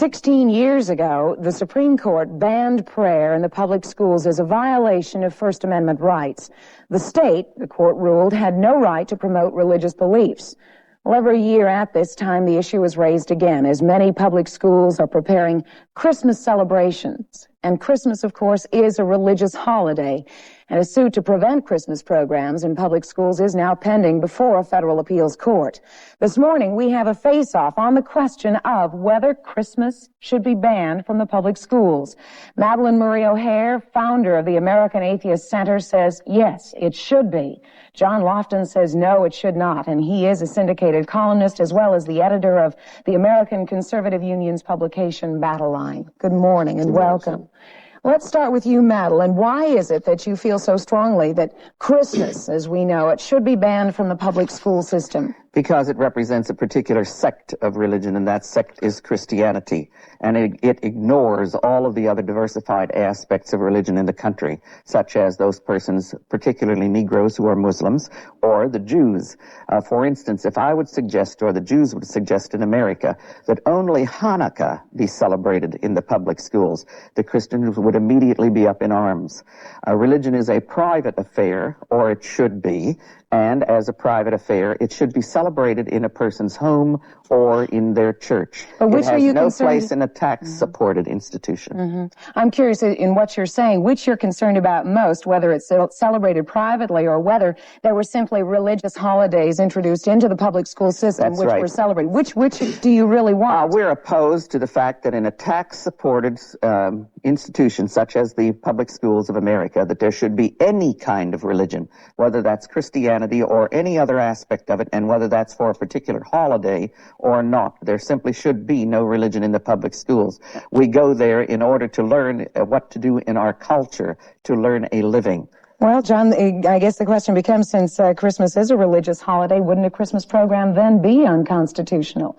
16 years ago, the Supreme Court banned prayer in the public schools as a violation of First Amendment rights. The state, the court ruled, had no right to promote religious beliefs. Well, every year at this time, the issue is raised again, as many public schools are preparing Christmas celebrations. And Christmas, of course, is a religious holiday. And a suit to prevent Christmas programs in public schools is now pending before a federal appeals court. This morning, we have a face-off on the question of whether Christmas should be banned from the public schools. Madalyn Murray O'Hare, founder of the American Atheist Center, says yes, it should be. John Lofton says no, it should not. And he is a syndicated columnist as well as the editor of the American Conservative Union's publication, Madalyn. Good morning and welcome. Let's start with you, Madalyn. Why is it that you feel so strongly that Christmas, as we know it, should be banned from the public school system? Because it represents a particular sect of religion, and that sect is Christianity. And it ignores all of the other diversified aspects of religion in the country, such as those persons, particularly Negroes who are Muslims, or the Jews. For instance, if I would suggest, or the Jews would suggest in America, that only Hanukkah be celebrated in the public schools, the Christians would immediately be up in arms. Religion is a private affair, or it should be, and as a private affair, it should be celebrated in a person's home or in their church. But which it are you has no concerned? place in a tax-supported institution. I'm curious in what you're saying, which you're concerned about most, whether it's celebrated privately or whether there were simply religious holidays introduced into the public school system. That's which right. were celebrated. Which do you really want? We're opposed to the fact that in a tax-supported institution such as the public schools of America, that there should be any kind of religion, whether that's Christianity or any other aspect of it, and whether that's for a particular holiday or not. There simply should be no religion in the public schools. We go there in order to learn what to do in our culture, to learn a living. Well, John, I guess the question becomes, since Christmas is a religious holiday, wouldn't a Christmas program then be unconstitutional?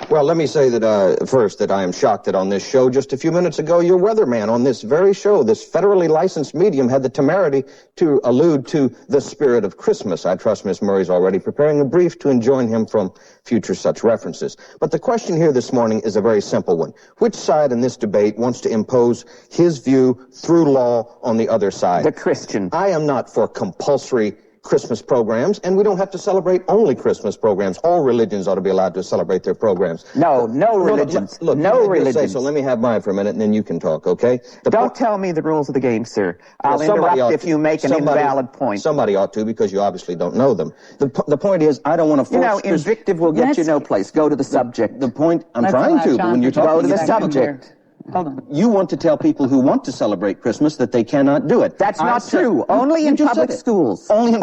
Well, let me say that first that I am shocked that on this show just a few minutes ago, your weatherman on this very show, this federally licensed medium, had the temerity to allude to the spirit of Christmas. I trust Ms. Murray's already preparing a brief to enjoin him from future such references. But the question here this morning is a very simple one. Which side in this debate wants to impose his view through law on the other side? The Christian. I am not for compulsory Christmas programs, and we don't have to celebrate only Christmas programs. All religions ought to be allowed to celebrate their programs. No religions. Look, no religions. So let me have mine for a minute, and then you can talk, okay? Don't tell me the rules of the game, sir. I'll interrupt if you make an invalid point. Somebody ought to, because you obviously don't know them. The point is, I don't want to force... You know, invective will get you no place. Go to the subject. The point, I'm trying to, but when you're talking... Go to the subject. Hold on. You want to tell people who want to celebrate Christmas that they cannot do it. That's not true. Only in public schools. Only in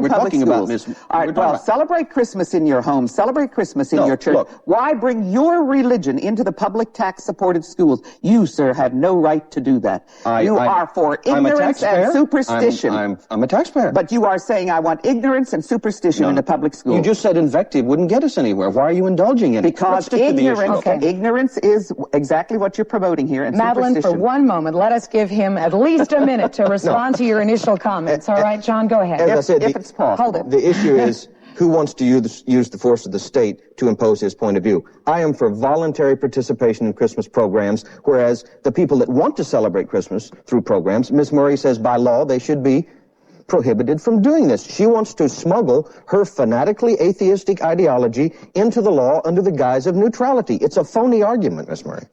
public schools. All right, well, celebrate Christmas in your home. Celebrate Christmas in your church. Look. Why bring your religion into the public tax-supported schools? You, sir, have no right to do that. You are for ignorance and superstition. I'm a taxpayer. But you are saying I want ignorance and superstition in the public schools. You just said invective wouldn't get us anywhere. Why are you indulging in it? Because ignorance is exactly what you're promoting here. And Madalyn, for one moment, let us give him at least a minute to respond to your initial comments. All right, John, go ahead. As I said, if it's possible. Hold it. The issue is who wants to use the force of the state to impose his point of view. I am for voluntary participation in Christmas programs, whereas the people that want to celebrate Christmas through programs, Ms. Murray says by law they should be prohibited from doing this. She wants to smuggle her fanatically atheistic ideology into the law under the guise of neutrality. It's a phony argument, Ms. Murray.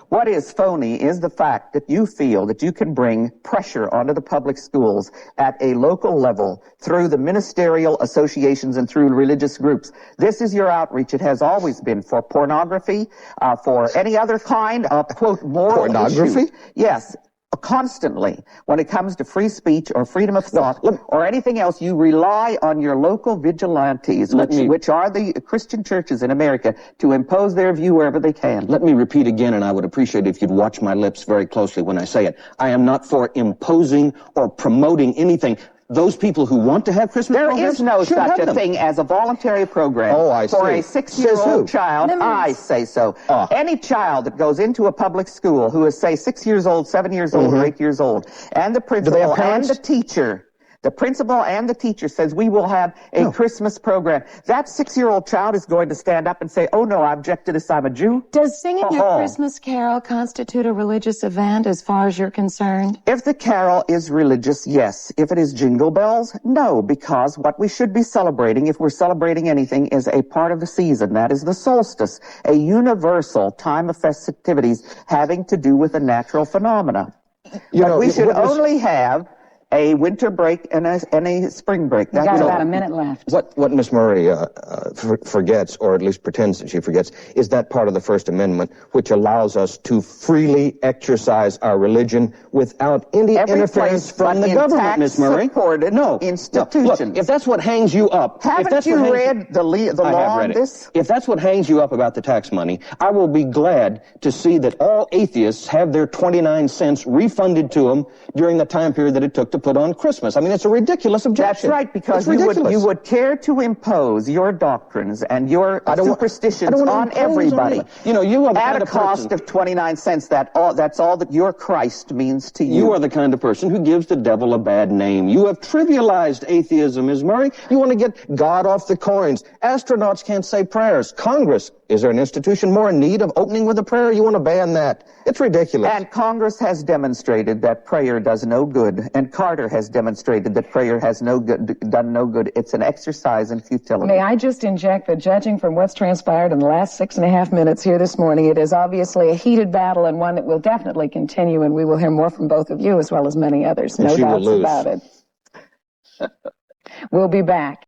What is phony is the fact that you feel that you can bring pressure onto the public schools at a local level through the ministerial associations and through religious groups. This is your outreach. It has always been for pornography, for any other kind of, quote, moral pornography? issue. Yes. Constantly, when it comes to free speech or freedom of thought or anything else, you rely on your local vigilantes, which are the Christian churches in America, to impose their view wherever they can. Let me repeat again, and I would appreciate it if you'd watch my lips very closely when I say it. I am not for imposing or promoting anything. Those people who want to have Christmas programs, there is no such a thing as a voluntary program for a 6-year-old child. I say so. Any child that goes into a public school who is, say, 6 years old, 7 years old, or 8 years old, and the principal and the teacher The principal and the teacher says we will have a Christmas program. That 6-year-old child is going to stand up and say, oh no, I object to this, I'm a Jew. Does singing a Christmas carol constitute a religious event as far as you're concerned? If the carol is religious, yes. If it is jingle bells, no, because what we should be celebrating, if we're celebrating anything, is a part of the season. That is the solstice, a universal time of festivities having to do with a natural phenomena. But we should only have a winter break and a spring break. We've got about a minute left. What Miss Murray forgets, or at least pretends that she forgets, is that part of the First Amendment which allows us to freely exercise our religion without any interference from the government, Miss Murray. No. Institutions. Look, if that's what hangs you up... Haven't you read the law on this? If that's what hangs you up about the tax money, I will be glad to see that all atheists have their 29 cents refunded to them during the time period that it took to put on Christmas. I mean, it's a ridiculous objection. That's right, because you would care to impose your doctrines and your superstitions on everybody. You are the at a cost of 29 cents. That's all that your Christ means to you. You are the kind of person who gives the devil a bad name. You have trivialized atheism, Ms. Murray. You want to get God off the coins. Astronauts can't say prayers. Congress, is there an institution more in need of opening with a prayer? You want to ban that. It's ridiculous. And Congress has demonstrated that prayer does no good. And Carter has demonstrated that prayer has done no good. It's an exercise in futility. May I just inject that judging from what's transpired in the last 6.5 minutes here this morning, it is obviously a heated battle and one that will definitely continue, and we will hear more from both of you as well as many others. No doubts about it. We'll be back.